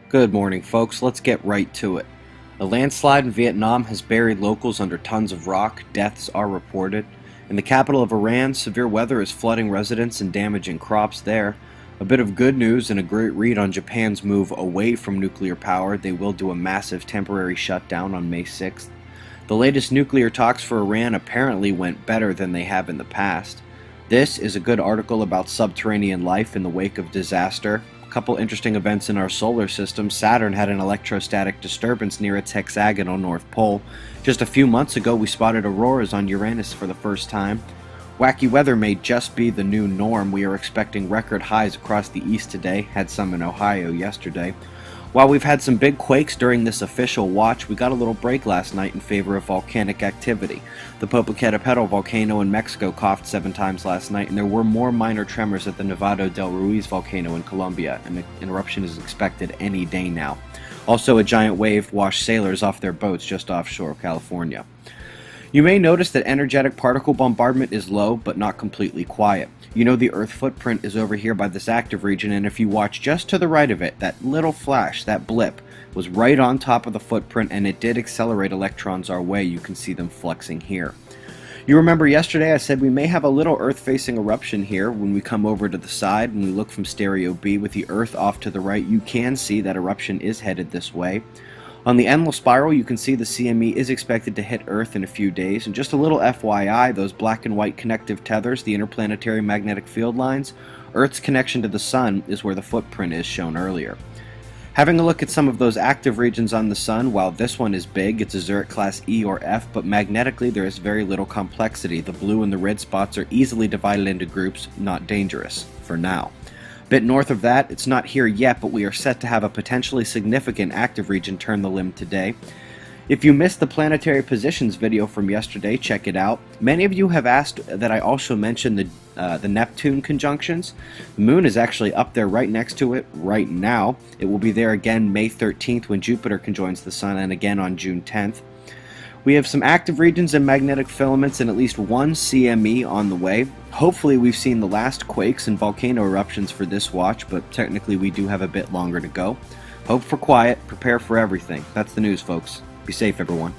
Good morning, folks. Let's get right to it. A landslide in Vietnam has buried locals under tons of rock. Deaths are reported. In the capital of Iran, severe weather is flooding residents and damaging crops there. A bit of good news and a great read on Japan's move away from nuclear power. They will do a massive temporary shutdown on May 6th. The latest nuclear talks for Iran apparently went better than they have in the past. This is a good article about subterranean life in the wake of disaster. Couple interesting events in our solar system. Saturn had an electrostatic disturbance near its hexagonal north pole. Just a few months ago, we spotted auroras on Uranus for the first time. Wacky weather may just be the new norm. We are expecting record highs across the east today, had some in Ohio yesterday. While we've had some big quakes during this official watch, we got a little break last night in favor of volcanic activity. The Popocatépetl volcano in Mexico coughed 7 times last night, and there were more minor tremors at the Nevado del Ruiz volcano in Colombia. An eruption is expected any day now. Also, a giant wave washed sailors off their boats just offshore of California. You may notice that energetic particle bombardment is low, but not completely quiet. You know the Earth footprint is over here by this active region, and if you watch just to the right of it, that little flash, that blip, was right on top of the footprint, and it did accelerate electrons our way. You can see them flexing here. You remember yesterday I said we may have a little Earth-facing eruption here. When we come over to the side and we look from stereo B with the Earth off to the right, you can see that eruption is headed this way. On the endless spiral, you can see the CME is expected to hit Earth in a few days, and just a little FYI, those black and white connective tethers, the interplanetary magnetic field lines, Earth's connection to the Sun is where the footprint is shown earlier. Having a look at some of those active regions on the Sun, while this one is big, it's a Zurich class E or F, but magnetically there is very little complexity. The blue and the red spots are easily divided into groups, not dangerous, for now. A bit north of that, it's not here yet, but we are set to have a potentially significant active region turn the limb today. If you missed the planetary positions video from yesterday, check it out. Many of you have asked that I also mention the Neptune conjunctions. The moon is actually up there right next to it right now. It will be there again May 13th when Jupiter conjoins the Sun, and again on June 10th. We have some active regions and magnetic filaments and at least one CME on the way. Hopefully we've seen the last quakes and volcano eruptions for this watch, but technically we do have a bit longer to go. Hope for quiet, prepare for everything. That's the news, folks. Be safe, everyone.